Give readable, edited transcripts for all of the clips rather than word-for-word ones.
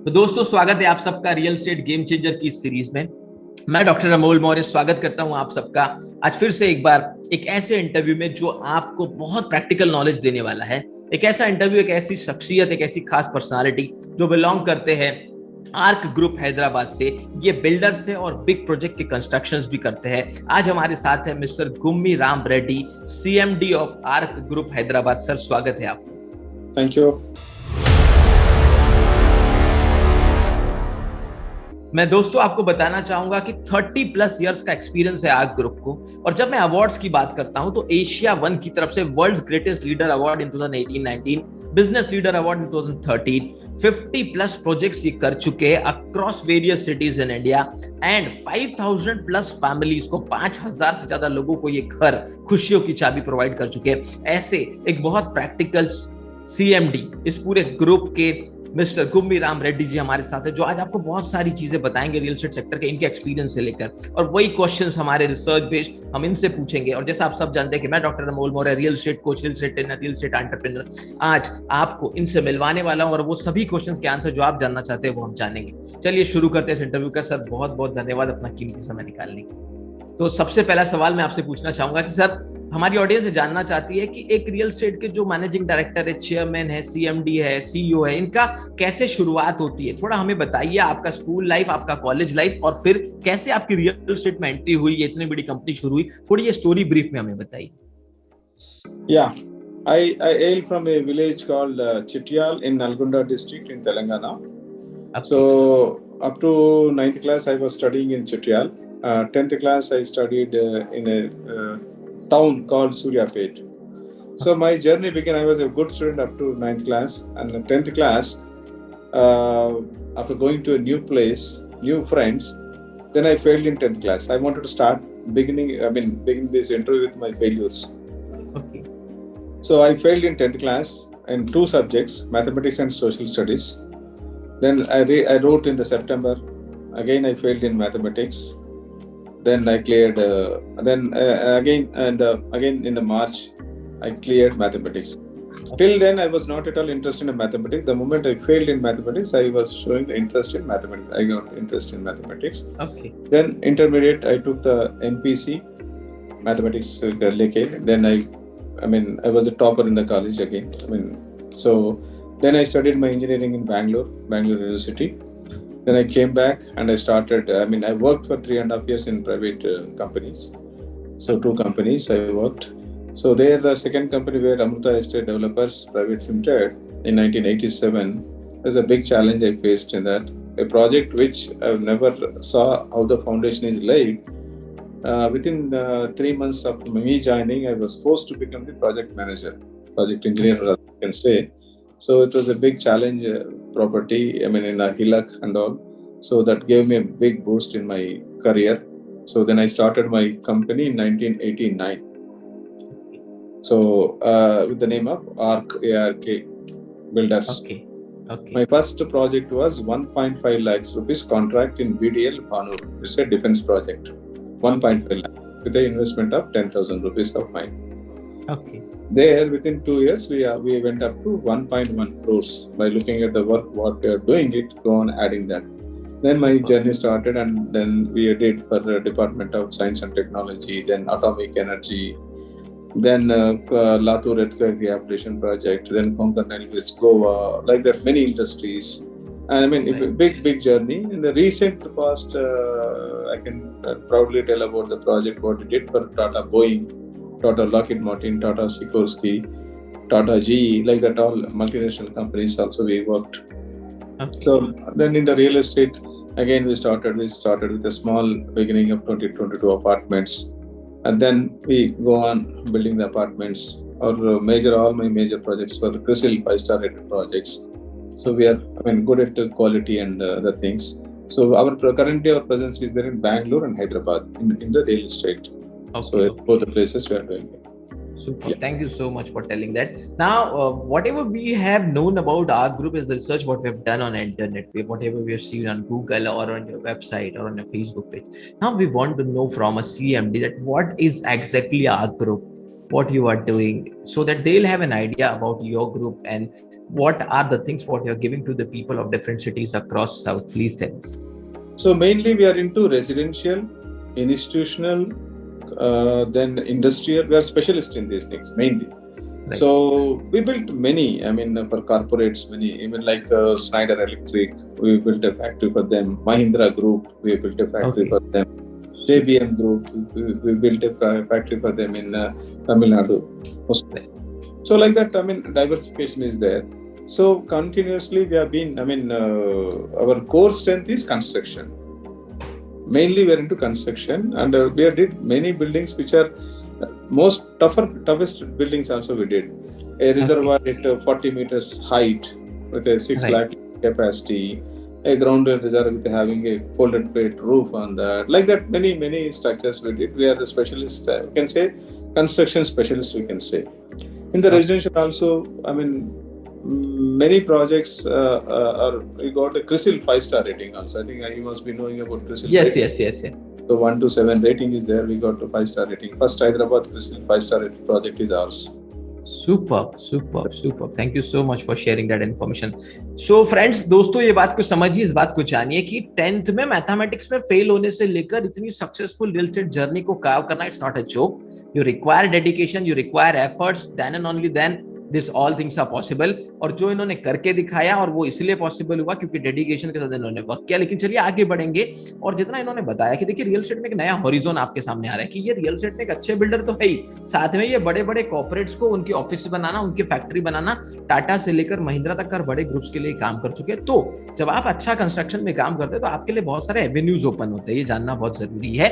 तो दोस्तों स्वागत है आप सबका रियल एस्टेट गेम चेंजर की इस सीरीज में। मैं डॉक्टर अमोल मौर्य स्वागत करता हूं आप सबका आज फिर से एक बार एक ऐसे इंटरव्यू में जो आपको बहुत प्रैक्टिकल नॉलेज देने वाला है। एक ऐसा इंटरव्यू, एक ऐसी शख्सियत, एक ऐसी खास पर्सनालिटी जो बिलोंग करते हैं आर्क ग्रुप हैदराबाद से। ये बिल्डर्स है और बिग प्रोजेक्ट के कंस्ट्रक्शंस भी करते हैं। आज हमारे साथ है mister Gummi Ram Reddy, CMD of Arc group Hyderabad. Sir स्वागत है आपको। Thank you. मैं दोस्तों आपको बताना चाहूंगा कि 30+ इयर्स का एक्सपीरियंस है आर्क ग्रुप को। और जब मैं अवार्ड्स की बात करता हूं तो एशिया वन की तरफ से world's greatest leader award in 2018-19, business leader award in 2013, 50+ projects ये कर चुके हैं across various cities in India and 5000+ families को, 5000 से ज्यादा लोगों को ये घर खुशियों की चाबी प्रोवाइड कर चुके हैं। ऐसे एक बहुत प्रैक्टिकल सीएमडी इस पूरे ग्रुप के मिस्टर गुम्मी राम रेड्डी जी हमारे साथ है, जो आज आपको बहुत सारी चीजें बताएंगे रियल एस्टेट सेक्टर के, इनके एक्सपीरियंस से लेकर। और वही क्वेश्चंस हमारे रिसर्च बेस्ड हम इनसे पूछेंगे। और जैसा आप सब जानते हैं कि मैं doctor Amol Maurya, real estate coach, real estate trainer, real estate entrepreneur, आज आपको इनसे मिलवाने वाला हूं और वो सभी क्वेश्चंस के आंसर जो आप जानना चाहते हैं वो हम जानेंगे। चलिए शुरू करते हैं इस इंटरव्यू का। सर बहुत बहुत धन्यवाद अपना कीमती समय निकालने के। तो सबसे पहला सवाल मैं आपसे पूछना चाहूंगा कि सर हमारी ऑडियंस जानना चाहती है कि एक रियल एस्टेट के जो मैनेजिंग डायरेक्टर है, चेयरमैन है, सीएमडी है, सीईओ है, इनका कैसे शुरुआत होती है। थोड़ा हमें बताइए आपका स्कूल लाइफ, आपका कॉलेज लाइफ और फिर कैसे आपकी रियल एस्टेट में एंट्री हुई, इतनी बड़ी कंपनी शुरू हुई। थोड़ी ये स्टोरी ब्रीफ में हमें बताइए। Yeah, I hail from a village called Chityal in Nalgonda district in Telangana. So up to 9th class I was studying in Chityal. 10th class I studied in a town called Suryapet. So my journey began. I was a good student up to 9th class, and 10th class, after going to a new place, new friends, then I failed in 10th class. I wanted to start begin this interview with my failures. Okay. So I failed in 10th class in 2 subjects, mathematics and social studies. Then I wrote in the September. Again I failed in mathematics. Then I cleared. Again in the March, I cleared mathematics. Till then, I was not at all interested in mathematics. The moment I failed in mathematics, I was showing the interest in mathematics. I got interest in mathematics. Okay. Then intermediate, I took the NPC, mathematics. Then I was a topper in the college again. So then I studied my engineering in Bangalore University. Then I came back and I started. I worked for 3.5 years in private companies. So 2 companies I worked. So there, the second company where Amrita Estate Developers Private Limited in 1987. There's a big challenge I faced in that. A project which I never saw how the foundation is laid. Within 3 months of me joining, I was forced to become the project manager, project engineer, I can say. So it was a big challenge, property, in a hillock and all. So that gave me a big boost in my career. So then I started my company in 1989. So with the name of Ark, ARK Builders. Okay. My first project was 1.5 lakhs rupees contract in BDL, Bangalore. It's a defense project. 1.5 lakh with an investment of 10,000 rupees of mine. Okay. There, within 2 years, we went up to 1.1 crores by looking at the work, what we are doing it, go on adding that. Then my journey started, and then we did for the Department of Science and Technology, then Atomic Energy, then Latur Earthquake Rehabilitation Project, then Konkan Railways, Goa, like that, many industries. And it's a big journey. In the recent past, I can proudly tell about the project, what we did for Tata Boeing, Tata Lockheed Martin, Tata Sikorsky, Tata GE, like that, all multinational companies also we worked. Okay. So then in the real estate, again we started with a small beginning of 22 apartments. And then we go on building the apartments. All my major projects were the CRISIL 5-star rated projects. So we are good at quality and other things. So currently our presence is there in Bangalore and Hyderabad in the real estate. Okay. So both the places we are doing it. Super. Yeah. Thank you so much for telling that. Now, whatever we have known about our group is the research what we have done on internet, whatever we have seen on Google or on your website or on your Facebook page. Now we want to know from a CMD that what is exactly our group. what you are doing, so that they'll have an idea about your group and what are the things what you're giving to the people of different cities across South. Please tell us. So mainly we are into residential, institutional, then industrial. We are specialists in these things mainly. Right. So we built many, for corporates, many, even like Schneider Electric, we built a factory for them. Mahindra Group, we built a factory for them. JBM Group, we built a factory for them in Tamil Nadu. So like that, diversification is there. So continuously we have been, our core strength is construction. Mainly we are into construction, and we did many buildings which are toughest buildings also we did. A reservoir at 40 meters height with a 6 lakh capacity. A ground reservoir with having a folded plate roof on that. Like that, many structures we did. We are the specialist, we can say, construction specialists, we can say. In the residential also, many projects we got a CRISIL 5-star rating also. I think you must be knowing about CRISIL. Yes. So 1 to 7 rating is there. We got a 5-star rating. First Hyderabad CRISIL 5-star rating project is ours. Superb. Thank you so much for sharing that information. So friends, दोस्तों ये बात को समझिए, इस बात को जानिए कि 10th में मैथमेटिक्स में फेल होने से लेकर इतनी सक्सेसफुल रियल एस्टेट जर्नी को कार्व करना, it's not a joke. You require dedication, you require efforts, then and only then this all things are possible. और जो इन्होंने करके दिखाया, और वो इसलिए पॉसिबल हुआ क्योंकि डेडिकेशन के साथ इन्होंने वर्क किया. लेकिन चलिए आगे बढ़ेंगे. और जितना इन्होंने बताया कि देखिए रियल एस्टेट में एक नया हॉरिजॉन आपके सामने आ रहा है कि ये रियल एस्टेट में एक अच्छे बिल्डर तो है ही, साथ में ये बड़े बड़े कॉर्पोरेट्स को उनकी ऑफिस बनाना, उनकी फैक्ट्री बनाना, टाटा से लेकर महिंद्रा तक कर बड़े ग्रुप्स के लिए काम कर चुके हैं. तो जब आप अच्छा कंस्ट्रक्शन में काम करते हैं तो आपके लिए बहुत सारे एवेन्यूज ओपन होते हैं, ये जानना बहुत जरूरी है.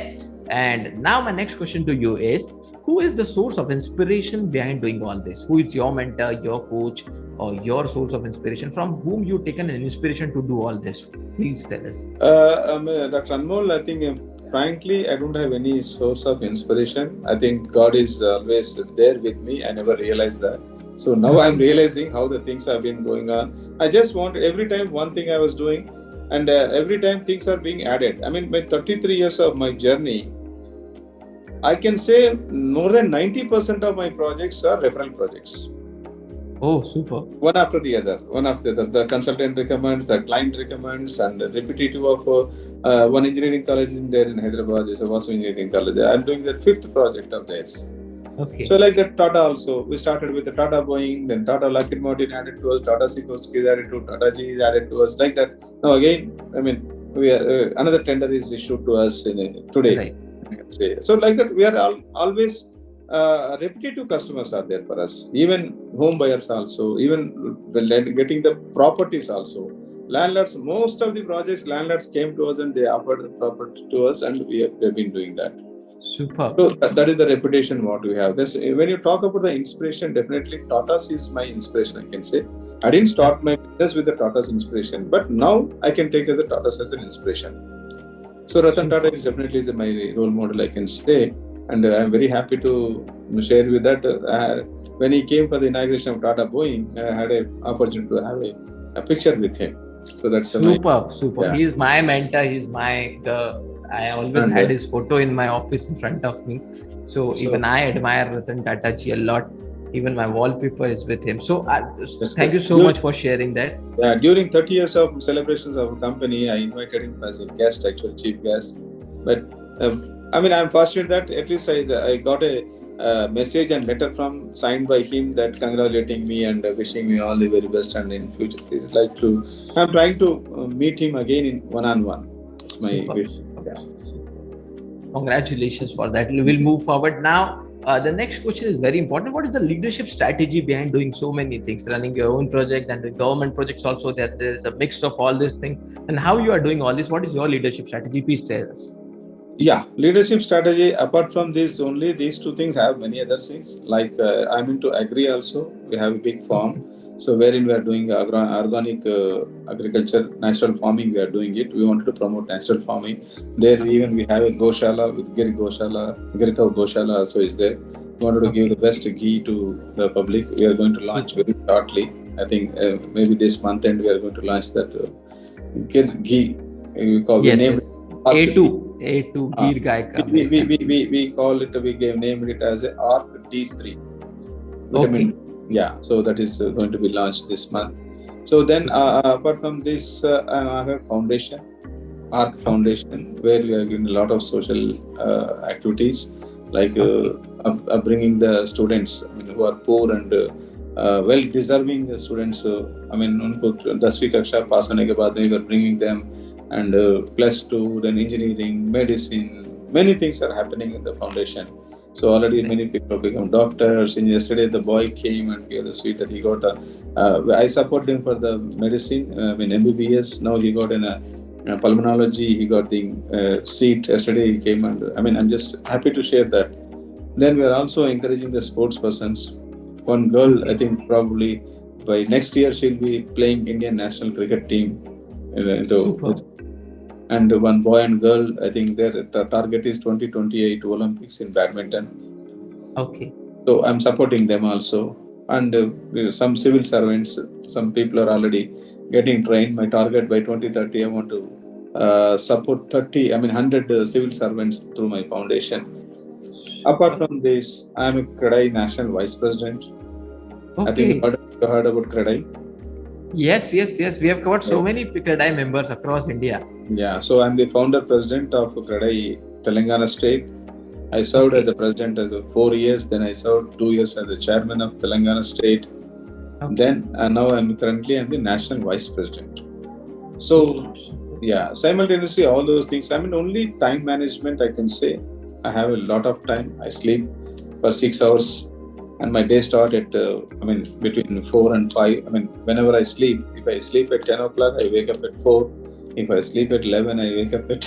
And now my next question to you is, who is the source of inspiration behind doing all this? Who is your mentor, your coach, or your source of inspiration? From whom you taken an inspiration to do all this? Please tell us. Dr. Anmol, I think frankly, I don't have any source of inspiration. I think God is always there with me. I never realized that. So now I'm realizing how the things have been going on. I just want every time one thing I was doing, and every time things are being added. By 33 years of my journey, I can say more than 90% of my projects are referral projects. Oh, super. One after the other. The consultant recommends, the client recommends, and the repetitive of one engineering college in there in Hyderabad is a Vasu Engineering College. I'm doing the 5th project of theirs. Okay. So like that, Tata also. We started with the Tata Boeing, then Tata Lockheed Martin added to us, Tata Sikorsky is added to, Tata G is added to us. Like that. Now again, we are another tender is issued to us today. Right. So like that, we are always repetitive customers are there for us. Even home buyers also, even getting the properties also. Landlords, most of the projects, landlords came to us and they offered the property to us, and we have been doing that. Super. So that is the reputation what we have. When you talk about the inspiration, definitely Tata's is my inspiration, I can say. I didn't start my business with the Tata's inspiration, but now I can take as the Tata's as an inspiration. So Ratan Tata is definitely my role model, I can say, and I'm very happy to share with that. When he came for the inauguration of Tata Boeing, I had an opportunity to have a picture with him. So that's super. Yeah. He's my mentor. I always had his photo in my office in front of me. So even I admire Ratan Tata ji a lot. Even my wallpaper is with him. So thank you so much for sharing that. Yeah, during 30 years of celebrations of a company, I invited him as a guest, actual chief guest. But I'm fortunate that at least I got a message and letter signed by him that congratulating me and wishing me all the very best, and in future I'm trying to meet him again in one-on-one. It's my wish. Yeah. Congratulations for that. We'll move forward now. The next question is very important. What is the leadership strategy behind doing so many things, running your own project and the government projects also, that there is a mix of all these things, and how you are doing all this? What is your leadership strategy? Please tell us. Yeah, leadership strategy, apart from this, only these two things, have many other things. Like I'm into agri also. We have a big farm. So wherein we are doing organic agriculture, natural farming, we are doing it. We wanted to promote natural farming. There even we have a Goshala with Gir Cow Goshala also is there. We wanted to give the best ghee to the public. We are going to launch very shortly. I think maybe this month end we are going to launch that Gir ghee. We call the name. A2. A2 गिर गाय का we call it, we named it as a Ark D3 vitamin. Okay. Yeah, so that is going to be launched this month. So then apart from this, I have a foundation, Ark Foundation, where we are doing a lot of social activities, like bringing the students who are poor and well deserving students. I mean, उनको 10वीं कक्षा पास होने के बाद we were bringing them, and plus 2, then engineering, medicine, many things are happening in the foundation. So already many people have become doctors. And yesterday the boy came and gave the sweet that he got I support him for the medicine, MBBS. Now he got in a pulmonology, he got the seat. Yesterday he came, and I'm just happy to share that. Then we are also encouraging the sports persons. One girl, I think probably by next year she'll be playing Indian national cricket team. And one boy and girl, I think their target is 2028 Olympics in badminton. Okay. So I'm supporting them also. And some civil servants, some people are already getting trained. My target by 2030, I want to support 100 civil servants through my foundation. Apart from this, I'm a CREDAI National Vice President. Okay. I think you heard about CREDAI. Yes. We have covered so many CREDAI members across India. Yeah, so I'm the founder president of CREDAI Telangana State. I served as the president as 4 years. Then I served 2 years as the chairman of Telangana State. Then now I'm the national vice president. So yeah, simultaneously all those things. Only time management, I can say. I have a lot of time. I sleep for 6 hours. And my day start at, between 4 and 5. Whenever I sleep, if I sleep at 10 o'clock, I wake up at 4. If I sleep at 11, I wake up at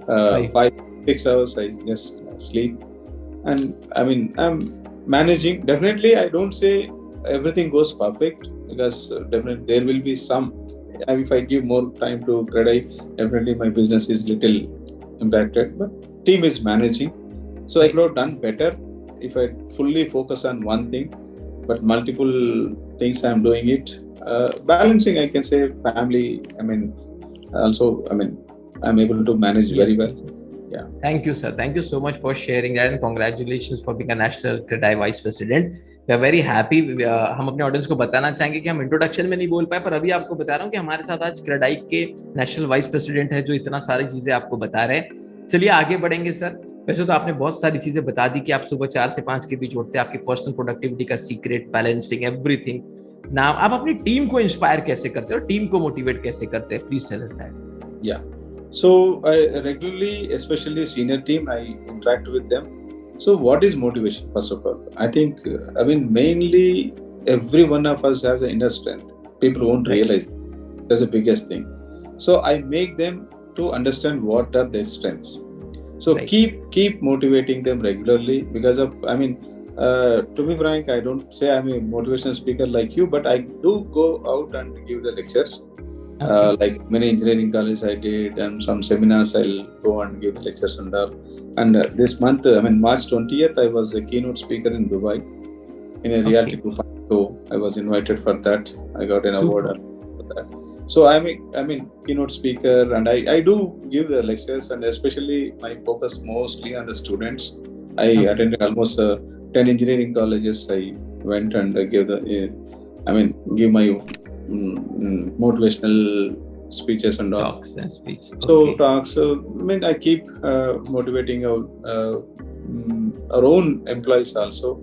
5-6 hours. I just sleep. And I'm managing. Definitely, I don't say everything goes perfect, because definitely there will be some. If I give more time to CREDAI, definitely my business is little impacted. But team is managing. So I could have done better if I fully focus on one thing, but multiple things I'm doing it. Balancing, I can say, family. I'm able to manage very well. Yeah. Thank you, sir. Thank you so much for sharing that, and congratulations for being a national CREDAI vice president. We are very happy. हम अपने audience को बताना चाहेंगे कि हम introduction में नहीं बोल पाए, पर अभी आपको बता रहा हूँ कि हमारे साथ आज CREDAI के नेशनल वाइस प्रेसिडेंट है, जो इतना सारी चीजें आपको बता रहे हैं. चलिए आगे बढ़ेंगे सर. वैसे तो आपने बहुत सारी चीजें बता दी कि आप सुबह 4 से 5 के बीच उठते हैं, आपकी पर्सनल प्रोडक्टिविटी का सीक्रेट, बैलेंसिंग, एवरीथिंग. नाउ आप अपनी टीम को इंस्पायर कैसे करते हो, टीम को मोटिवेट कैसे करते हैं? Please tell us that. या So I regularly, especially senior team, I interact with them. So what is motivation? First of all, I think, mainly every one of us has an inner strength. People won't realize that's the biggest thing. So I make them to understand what are their strengths. So keep motivating them regularly, because of, to be frank, I don't say I'm a motivational speaker like you, but I do go out and give the lectures. Like many engineering colleges I did, and some seminars I'll go and give lectures and all. And this month, March 20th, I was a keynote speaker in Dubai in a reality show. I was invited for that. I got an award for that. So I'm a keynote speaker, and I do give the lectures, and especially my focus mostly on the students. I attended almost 10 engineering colleges. I went and give my motivational speeches and all. Talks and speeches. So talks. I keep motivating our own employees also,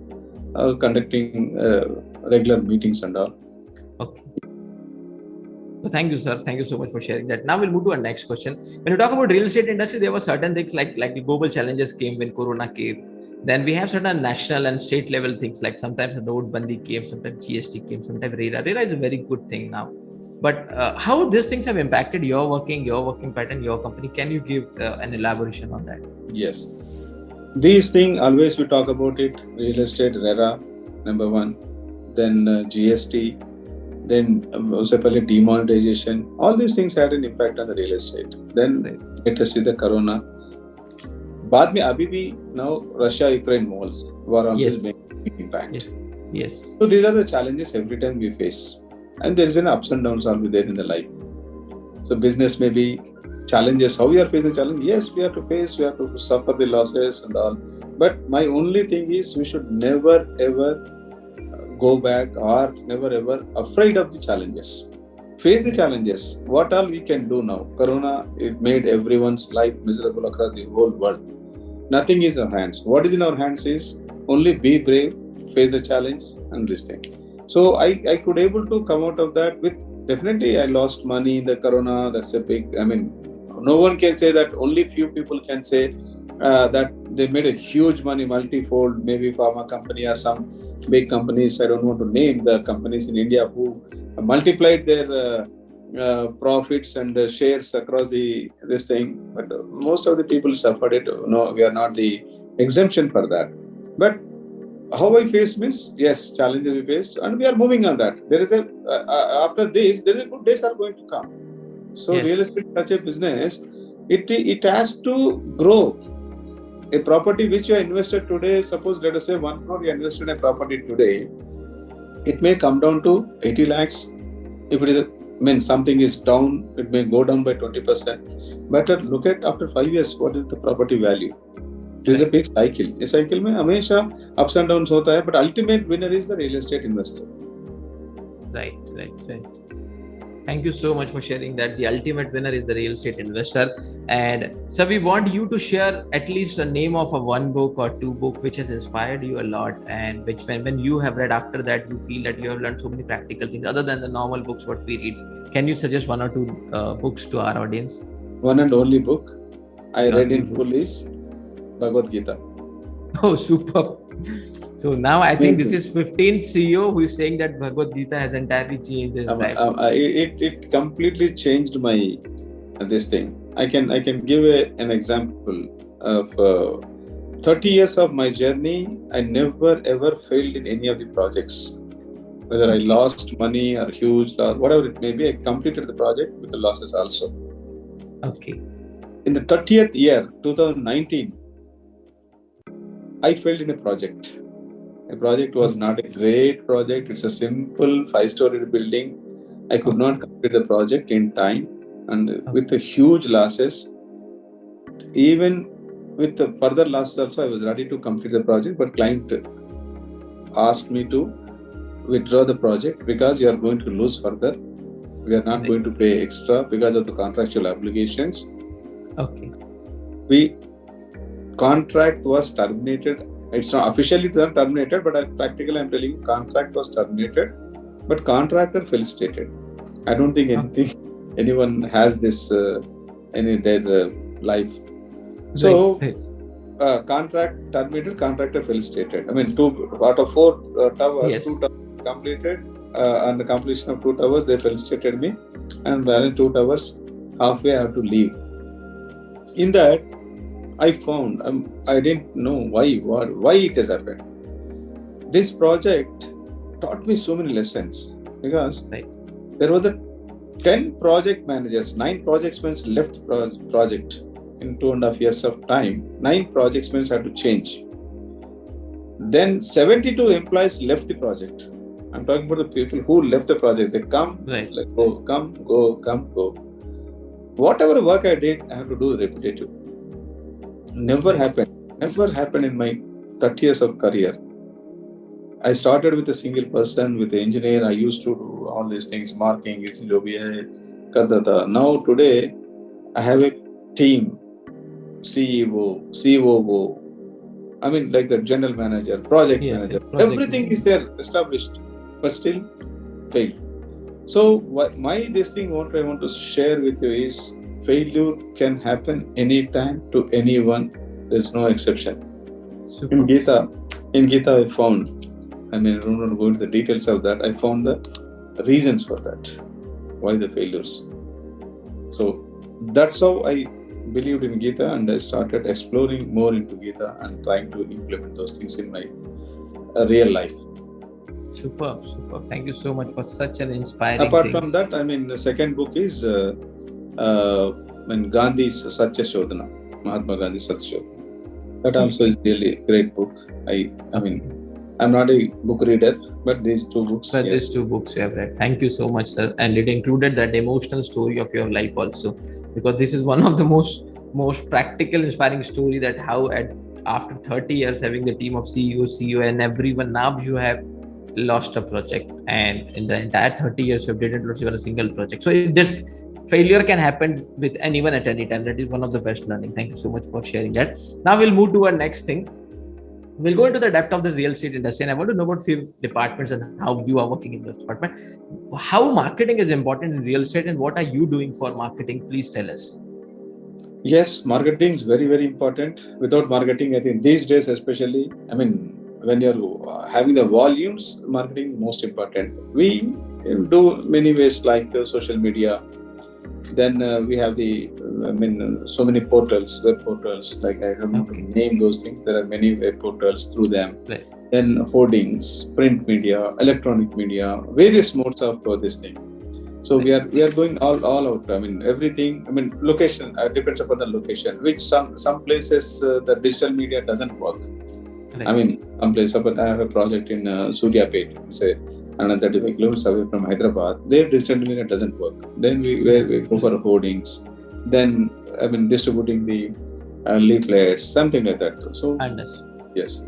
conducting regular meetings and all. Okay. So thank you, sir. Thank you so much for sharing that. Now we'll move to our next question. When you talk about real estate industry, there were certain things like the global challenges came when Corona came. Then we have certain national and state level things, like sometimes the notebandi came, sometimes GST came, sometimes RERA. RERA is a very good thing now. But how these things have impacted your working pattern, your company? Can you give an elaboration on that? Yes. These things, always we talk about it. Real estate, RERA, number one. Then GST. Then demonetization. All these things had an impact on the real estate. Then let us see the Corona. बाद में अभी भी now Russia-Ukraine wars war also is making impact. Yes. So these are the challenges every time we face, and there is an ups and downs all there in the life. So business may be challenges, how we are facing challenge. Yes, we have to suffer the losses and all. But my only thing is we should never ever go back or never ever afraid of the challenges. Face the challenges. What all we can do now? Corona, it made everyone's life miserable across the whole world. Nothing is in our hands. What is in our hands is only be brave, face the challenge, and this thing. So I could able to come out of that with, definitely I lost money in the Corona. That's a big, no one can say that, only few people can say that they made a huge money, multifold, maybe pharma company or some big companies. I don't want to name the companies in India who multiplied their profits and shares across this thing. But most of the people suffered it. No, we are not the exemption for that. But how I faced means, yes, challenges we faced, and we are moving on that. There is after this, there is good days are going to come. So Yes. real estate, such a business, it has to grow. A property which you invested today, suppose let us say 1 crore you invested in a property today, it may come down to 80 lakhs. If it is something is down, it may go down by 20%. But look at after 5 years, what is the property value? This is a big cycle. A cycle में हमेशा ups and downs होता है, but ultimate winner is the real estate investor. Right. Thank you so much for sharing that. The ultimate winner is the real estate investor. And so we want you to share at least a name of a one book or two book which has inspired you a lot, and which when you have read after that, you feel that you have learned so many practical things other than the normal books what we read. Can you suggest one or two books to our audience? One and only book I read in full is Bhagavad Gita. Oh, super. So now I think this is 15th CEO who is saying that Bhagavad Gita has entirely changed his life. It completely changed my this thing. I can give an example of 30 years of my journey. I never ever failed in any of the projects. Whether I lost money or huge loss, whatever it may be, I completed the project with the losses also. Okay. In the 30th year, 2019, I failed in a project. The project was not a great project. It's a simple 5-story building. I could not complete the project in time, and with the huge losses. Even with the further losses also, I was ready to complete the project, but client asked me to withdraw the project because you are going to lose further. We are not going to pay extra because of the contractual obligations. Okay. Contract was terminated. It's not officially terminated, but practically I'm telling you, contract was terminated, but contractor felicitated. I don't think anyone has this in their life. So contract terminated, contractor felicitated. 2 out of 4 towers, yes. 2 towers completed. On the completion of 2 towers, they felicitated me, and balance 2 towers halfway I have to leave. In that, I found I didn't know why it has happened. This project taught me so many lessons because there were the 10 project managers, 9 project managers left project in 2.5 years of time. 9 project managers had to change. Then 72 employees left the project. I'm talking about the people who left the project. They come, let's go, come, go. Whatever work I did, I have to do repetitive. Never happened in my 30 years of career. I started with a single person, with an engineer. I used to do all these things, marking, Now today, I have a team, CEO, COO, like the general manager, project manager. Everything is there, established, but still failed. So what I want to share with you is, failure can happen anytime to anyone. There's no exception. Super. In Gita, I found, I don't want to go into the details of that. I found the reasons for that. Why the failures? So that's how I believed in Gita, and I started exploring more into Gita and trying to implement those things in my real life. Superb. Thank you so much for such an inspiring Apart from that, the second book is Gandhi's Satya Shodhana, Mahatma Gandhi's Satya Shodhana. That also is really a great book. I'm not a book reader, but these two books. But yes. these two books you have read. Thank you so much, sir. And it included that emotional story of your life also, because this is one of the most practical, inspiring story that how after 30 years having the team of CEOs, CEO, and everyone, now you have lost a project, and in the entire 30 years you didn't lose even a single project. So this failure can happen with anyone at any time. That is one of the best learning. Thank you so much for sharing that. Now we'll move to our next thing. We'll go into the depth of the real estate industry, and I want to know about few departments and how you are working in this department. How marketing is important in real estate, and what are you doing for marketing? Please tell us. Yes, marketing is very, very important. Without marketing, I think these days, especially, I mean, when you're having the volumes, marketing most important. We do many ways like social media. Then we have so many portals, web portals, like I don't know to name those things. There are many web portals through them. Right. Then hoardings, print media, electronic media, various modes of this thing. So we are going all out. I mean, everything. I mean, location depends upon the location. Which some places the digital media doesn't work. Right. I mean, some place. But I have a project in Suryapet, say 135 kilometers away from Hyderabad. Their digital media doesn't work. Then we go for hoardings. Then I mean, distributing the leaflets, something like that. So yes.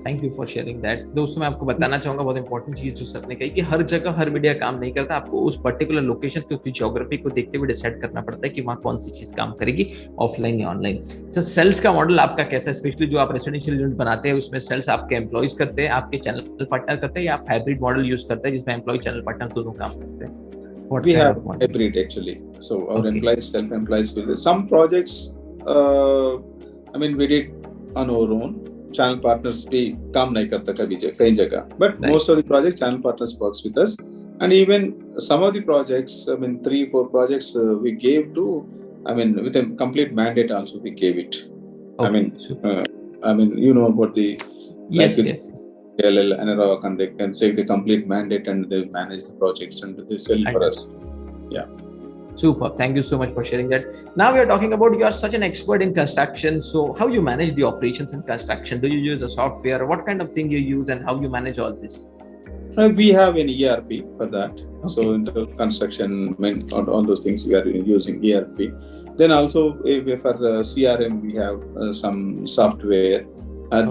Thank you for sharing that. दोस्तों मैं आपको बताना चाहूंगा बहुत important चीज जो sir ने कही कि हर जगह हर मीडिया काम नहीं करता. आपको उस पर्टिकुलर लोकेशन की उसकी ज्योग्राफी को देखते हुए डिसाइड करना पड़ता है कि वहाँ कौन सी चीज काम करेगी, ऑफलाइन या ऑनलाइन. सर सेल्स का मॉडल आपका कैसा है? स्पेशली जो आप रेसिडेंशियल यूनिट बनाते हैं उसमें सेल्स आपके एम्प्लॉइज करते हैं, आपके चैनल पार्टनर करते हैं, या आप हाइब्रिड मॉडल यूज करते हैं जिसमें एम्प्लॉय चैनल पार्टनर दोनों काम करते हैं? We have hybrid actually. So our employees, self-employees with some projects. I mean, we did on our own. Channel partners भी काम नहीं करता कई जगह. But most of the project channel partners works with us. And even some of the projects, I mean 3-4 projects we gave to, I mean with a complete mandate also we gave it. I mean you know about the yes. LL and they can take the complete mandate and they manage the projects and they sell for us. Yeah. Super. Thank you so much for sharing that. Now we are talking about you are such an expert in construction. So how you manage the operations in construction? Do you use a software? What kind of thing you use and how you manage all this? We have an ERP for that. So in the construction, all those things we are using ERP. Then also for CRM we have some software.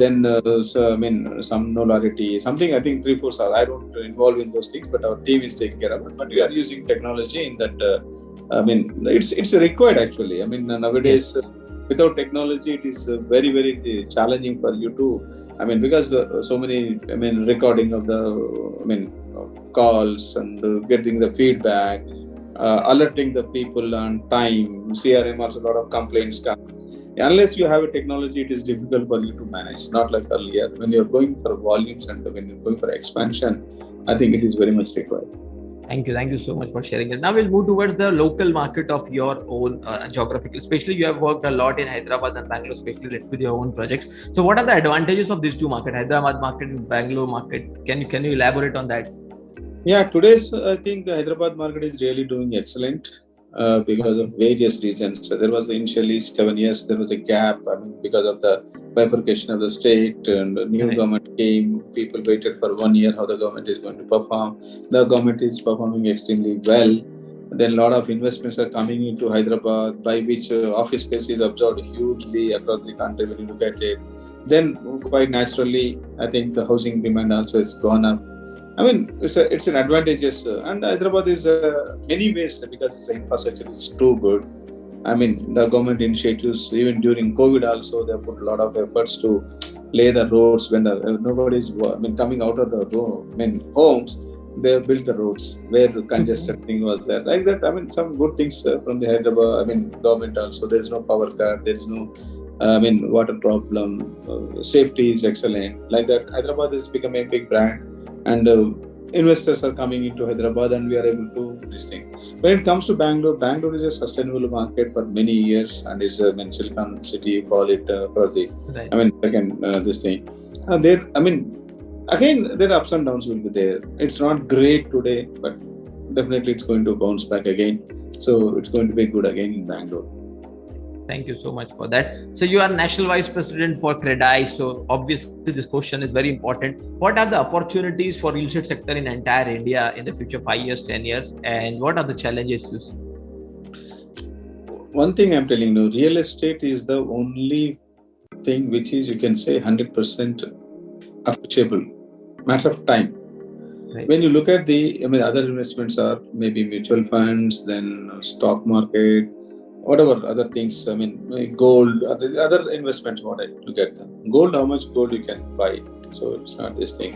Then so, I mean some Nolarity, something I think 3-4. I don't involve in those things, but our team is taking care of it. But we are using technology in that. I mean, it's required actually. I mean, nowadays without technology, it is very, very challenging for you to. I mean, because so many. I mean, recording of the. I mean, calls and getting the feedback, alerting the people on time. CRM also a lot of complaints come. Unless you have a technology, it is difficult for you to manage. Not like earlier when you're going for volumes and when you're going for expansion. I think it is very much required. Thank you so much for sharing it. Now we'll move towards the local market of your own geographical. Especially you have worked a lot in Hyderabad and Bangalore, especially with your own projects. So what are the advantages of these two markets, Hyderabad market and Bangalore market? Can you elaborate on that? Yeah, today's I think Hyderabad market is really doing excellent because of various reasons. So there was initially 7 years there was a gap. I mean because of the bifurcation of the state and the new government came, people waited for 1 year how the government is going to perform. The government is performing extremely well. Then a lot of investments are coming into Hyderabad, by which office space is absorbed hugely across the country when you look at it. Then quite naturally, I think the housing demand also has gone up. I mean, it's an advantageous, and Hyderabad is many ways because its infrastructure is too good. I mean, the government initiatives, even during COVID also, they put a lot of efforts to lay the roads when nobody is coming out of the homes. They built the roads where the congested thing was there. Like that, I mean, some good things from the Hyderabad, government also. There is no power cut, there is no, water problem. Safety is excellent. Like that, Hyderabad has become a big brand, and investors are coming into Hyderabad, and we are able to do this thing. When it comes to Bangalore, Bangalore is a sustainable market for many years, and is Silicon City, you call it for the. Right. This thing. Again, there are ups and downs will be there. It's not great today, but definitely it's going to bounce back again. So it's going to be good again in Bangalore. Thank you so much for that. So you are National Vice President for Reddy. So obviously this question is very important. What are the opportunities for real estate sector in entire India in the future 5 years, 10 years? And what are the challenges you see? One thing I'm telling you, real estate is the only thing which is, you can say, 100% approachable. Matter of time. Right. When you look at other investments are maybe mutual funds, then stock market, whatever other things, gold, other investments, what I look at. Gold, how much gold you can buy. So it's not this thing.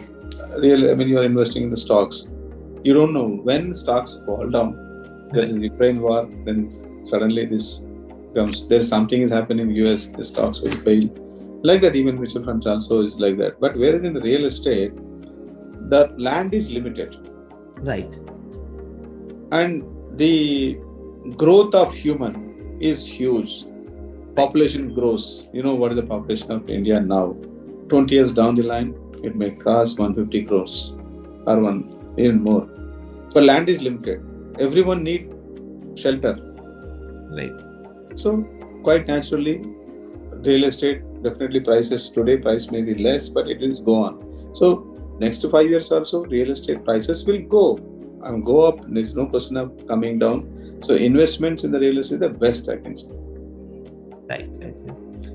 You are investing in the stocks. You don't know when stocks fall down. There is Ukraine war, then suddenly this comes. There's something is happening in US, the stocks will fail. Like that, even mutual funds also is like that. But whereas in the real estate, the land is limited. Right. And the growth of human is huge. Population grows. You know what is the population of India now? 20 years down the line, it may cross 150 crores or even more. But land is limited. Everyone need shelter. Right. So quite naturally, real estate definitely prices today price may be less, but it will go on. So next 5 years also, real estate prices will go up. There's no question of coming down. So investments in the real estate are the best, I can say. Right.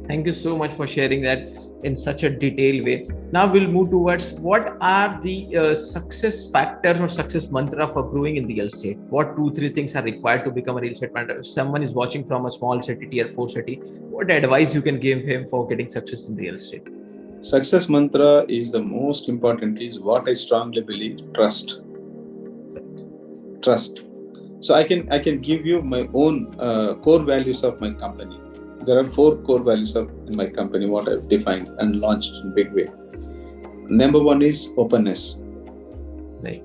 Thank you so much for sharing that in such a detailed way. Now we'll move towards what are the success factors or success mantra for growing in real estate. What 2-3 things are required to become a real estate manager? If someone is watching from a small city, tier 4 city, what advice you can give him for getting success in real estate? Success mantra is the most important, is what I strongly believe, trust. So I can give you my own core values of my company. There are 4 core values in my company, what I've defined and launched in a big way. Number 1 is openness. Right.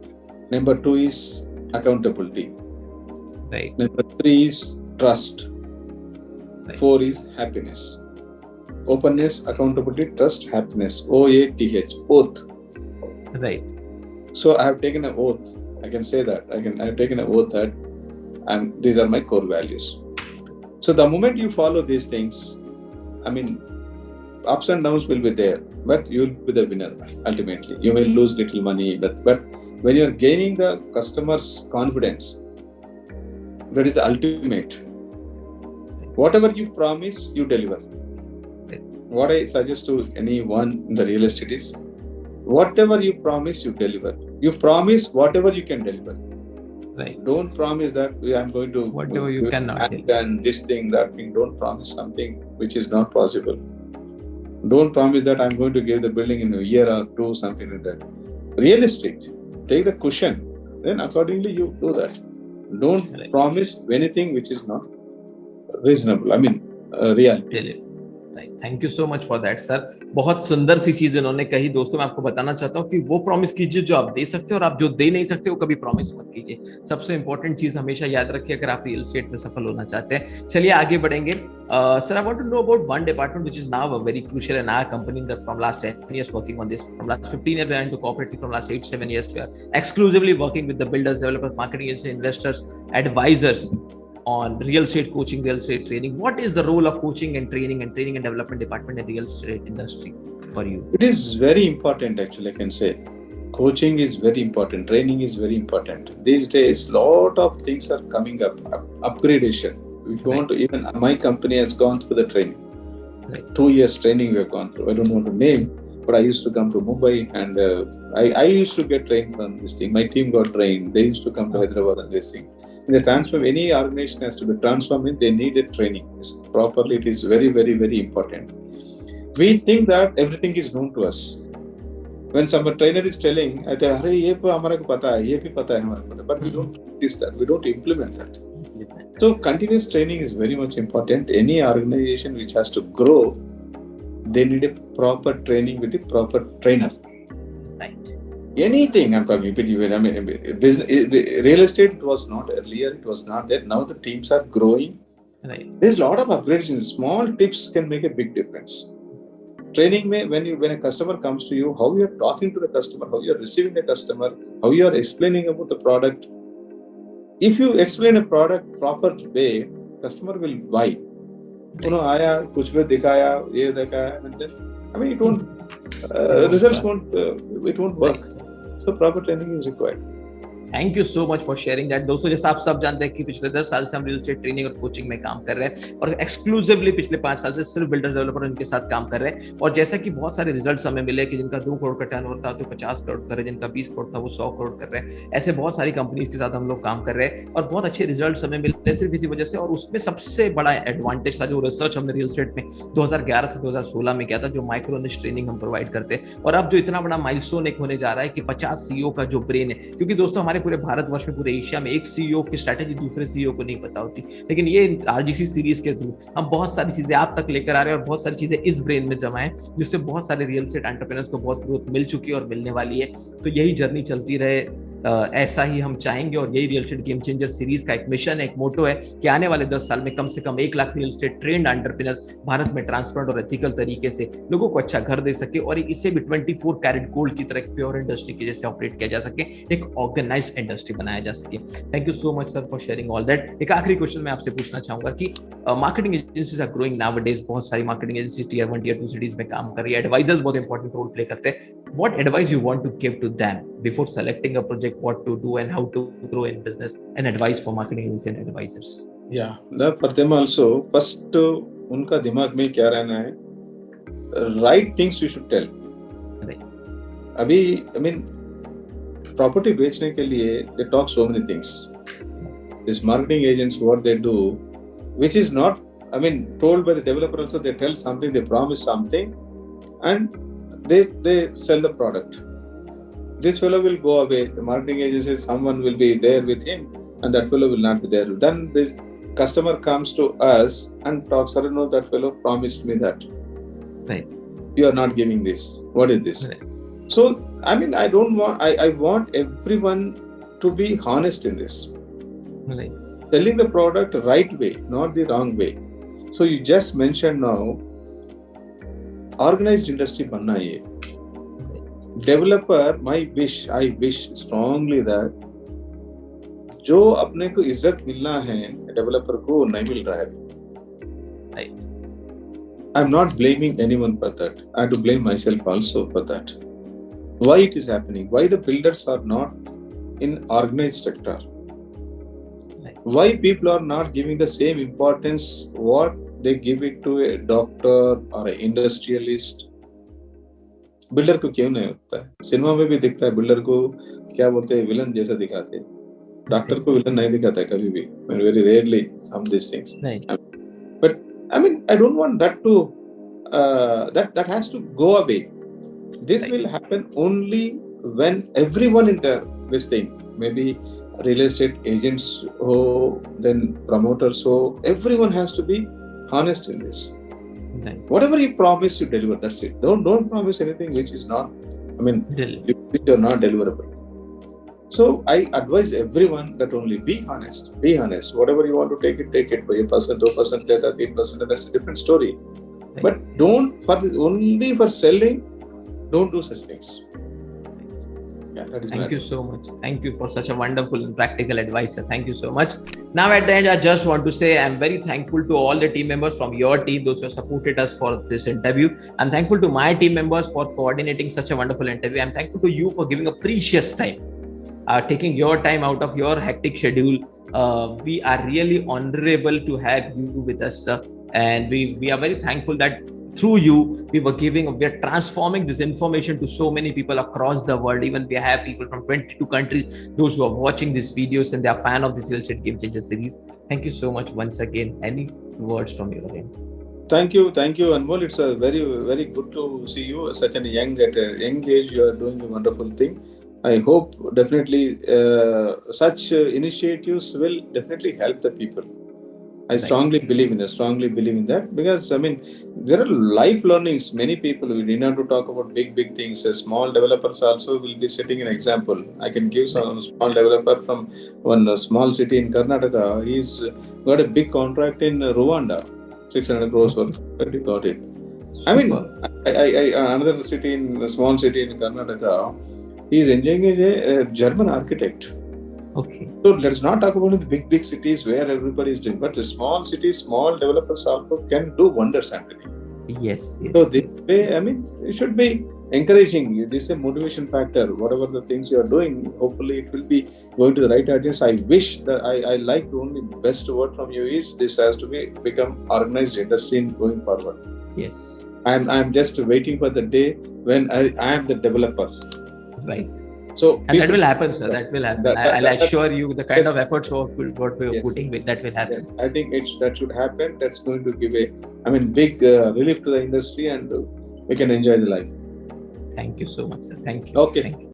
Number 2 is accountability. Right. Number 3 is trust. Right. 4 is happiness. Openness, accountability, trust, happiness. OATH. Oath. Right. So I have taken an oath. I can say that. I have taken an oath that these are my core values. So the moment you follow these things, ups and downs will be there, but you will be the winner ultimately. You may lose little money, but when you are gaining the customer's confidence, that is the ultimate. Whatever you promise, you deliver. What I suggest to anyone in the real estate is, whatever you promise, you deliver. You promise whatever you can deliver. Right. Don't promise that I'm going to whatever you cannot and this thing, that thing. Don't promise something which is not possible. Don't promise that I'm going to give the building in a year or 2, something like that. Realistic. Take the cushion. Then accordingly you do that. Don't promise anything which is not reasonable. Reality. Right. Thank you so much for that, sir. बहुत सुंदर सी चीज इन्होंने कही। दोस्तों मैं आपको बताना चाहता हूँ कि वो प्रॉमिस कीजिए जो आप दे सकते हो, और आप जो दे नहीं सकते वो कभी प्रॉमिस मत कीजिए। सबसे इंपॉर्टेंट चीज हमेशा याद रखिए अगर आप रियल एस्टेट में सफल होना चाहते हैं। चलिए आगे बढ़ेंगे। Sir, I want to know about one department which is now a very crucial in our company that from last 10 years working on this. From last 15 years we are into cooperative. From last 8-7 years we are exclusively working with the builders, developers, marketing agencies, investors, advisors on real estate coaching, real estate training. What is the role of coaching and training and development department in real estate industry for you? It is very important, actually, I can say. Coaching is very important. Training is very important. These days, lot of things are coming up. Upgradation. If you want to, even my company has gone through the training. 2 years training we have gone through. I don't want to name, but I used to come to Mumbai and I used to get trained on this thing. My team got trained. They used to come to Hyderabad and this thing. In the transform, any organization has to be transformed. They need a training properly. It is very, very, very important. We think that everything is known to us. When some trainer is telling, but we don't practice that. We don't implement that. So continuous training is very much important. Any organization which has to grow, they need a proper training with a proper trainer. Right. Anything I'm talking about, business, real estate was not earlier, it was not there. Now the teams are growing. Right. There's a lot of upgradations. Small tips can make a big difference. Training when a customer comes to you, how you are talking to the customer, how you are receiving the customer, how you are explaining about the product. If you explain a product proper way, customer will buy. उन्होंने आया, कुछ भी दिखाया, ये दिखाया, I mean, it won't, results won't, it won't work. So proper training is required. Thank you so much for sharing that. दोस्तों, जैसा आप सब जानते हैं कि पिछले 10 साल से हम रियल एस्टेट ट्रेनिंग और कोचिंग में काम कर रहे हैं और एक्सक्लूसिवली पिछले 5 साल से सिर्फ बिल्डर डेवलपर उनके साथ काम कर रहे हैं। और जैसा कि बहुत सारे रिजल्ट्स हमें मिले कि जिनका 2 करोड़ का टर्नओवर था तो 50 करोड़ कर रहे हैं, जिनका 20 करोड़ था वो 100 करोड़ कर रहे हैं। ऐसे बहुत सारी कंपनीज के साथ हम लोग काम कर रहे हैं और बहुत अच्छे रिजल्ट्स हमें मिले सिर्फ इसी वजह से। और उसमें सबसे बड़ा एडवांटेज था जो रिसर्च हमने रियल एस्टेट में 2011 से 2016 में किया था, जो माइक्रो निश ट्रेनिंग हम प्रोवाइड करते हैं। और अब जो इतना बड़ा माइलस्टोन एक होने जा रहा है कि 50 सीईओ का जो ब्रेन है, क्योंकि दोस्तों हमारे पूरे भारतवर्ष में, पूरे एशिया में एक सीईओ की स्ट्रैटेजी दूसरे सीईओ को नहीं पता होती, लेकिन ये आरजीसी सीरीज के थ्रू हम बहुत सारी चीजें आप तक लेकर आ रहे हैं और बहुत सारी चीजें इस ब्रेन में जमा है, जिससे बहुत सारे रियल एस्टेट एंटरप्रेन्योर्स को बहुत ग्रोथ मिल चुकी है और मिलने वाली है। तो यही जर्नी चलती रहे, ऐसा ही हम चाहेंगे। और यही real estate game changer series का एक मिशन है, एक मोटो है कि आने वाले 10 साल में कम से कम 1 lakh real estate trend entrepreneurs Bharat में ट्रांसपेरेंट और एथिकल तरीके से लोगों को अच्छा घर दे सके और इसे भी 24 कैरेट गोल्ड की तरह प्योर इंडस्ट्री के जैसे ऑपरेट किया जा सके, एक ऑर्गेनाइज्ड इंडस्ट्री बनाया जा सके। Thank you so much sir for sharing all that. एक आखिरी क्वेश्चन मैं आपसे पूछना चाहूंगा कि marketing agencies are growing nowadays, बहुत सारी marketing agencies tier 1 tier 2 cities में काम कर रही है, एडवाइजर्स बहुत इंपॉर्टेंट रोल प्ले करते हैं। What advice you want to give to them before selecting a project, what to do and how to grow in business, and advice for marketing agency and advisors? Yeah, that for them also, first उनका दिमाग में क्या रहना है, right things you should tell. Right. अभी I mean property बेचने के लिए they talk so many things. These marketing agents, what they do, which is not I mean told by the developer also, they tell something, they promise something, and they sell the product. This fellow will go away. The marketing agency, someone will be there with him, and that fellow will not be there. Then this customer comes to us and talks, "Sir, no, that fellow promised me that. Right. You are not giving this. What is this?" Right. So, I mean, I don't want. I want everyone to be honest in this. Right. Selling the product right way, not the wrong way. So you just mentioned now. Organized industry बनना है। Developer, I wish strongly that जो अपने को इज्जत मिलना है developer को नहीं मिल रहा है। Right. I'm not blaming anyone for that. I have to blame myself also for that. Why it is happening? Why the builders are not in organized sector? Right. Why people are not giving the same importance what they give it to a doctor or a industrialist? Builder को क्यों नहीं होता है? Cinema में भी दिखता है builder को क्या बोलते हैं, विलन जैसा दिखाते हैं। डॉक्टर को विलन नहीं दिखाता है कभी भी, very rarely some these things. Right. But I mean, I don't want that to that has to go away. This will happen only when everyone in this thing, maybe real estate agents ho, then promoters ho, everyone has to be honest in this. Right. Whatever you promise, you deliver. That's it. Don't promise anything which is not, I mean, which are not deliverable. So I advise everyone that only be honest. Be honest. Whatever you want to take it. 1%, 2% later, 3%. That's a different story. Right. But don't only for selling. Don't do such things. Yeah, that is Thank you so much. Thank you for such a wonderful and practical advice, sir. Thank you so much. Now at the end, I just want to say I'm very thankful to all the team members from your team, those who have supported us for this interview. I'm thankful to my team members for coordinating such a wonderful interview. I'm thankful to you for giving a precious time, taking your time out of your hectic schedule. We are really honorable to have you with us, sir. And we are very thankful that through you, we are transforming this information to so many people across the world. Even we have people from 22 countries, those who are watching these videos and they are fan of this Real Estate Game Changer series. Thank you so much once again. Any words from your end? Thank you, Anmol. It's a very, very good to see you. Such a young age, you are doing a wonderful thing. I hope definitely such initiatives will definitely help the people. I strongly believe in that because I mean there are life learnings. Many people, we need not to talk about big things. Small developers also will be setting an example. I can give some small developer from one small city in Karnataka. He's got a big contract in Rwanda, 600 crores worth. He got it. I mean, another small city in Karnataka. He is enjoying a German architect. Okay. So let's not talk about the big cities where everybody is doing, but the small cities, small developers also can do wonders, Anthony. Yes. So this way, I mean, it should be encouraging. This is a motivation factor. Whatever the things you are doing, hopefully it will be going to the right audience. I wish that I like the only best word from you is this has to become organized industry in going forward. Yes. I'm just waiting for the day when I am the developer. Right. So and that will happen, sir. That will happen. I'll assure you, the kind of efforts what we are putting with, that will happen. Yes, I think that should happen. That's going to give big relief to the industry, and we can enjoy the life. Thank you so much, sir. Thank you. Okay. Thank you.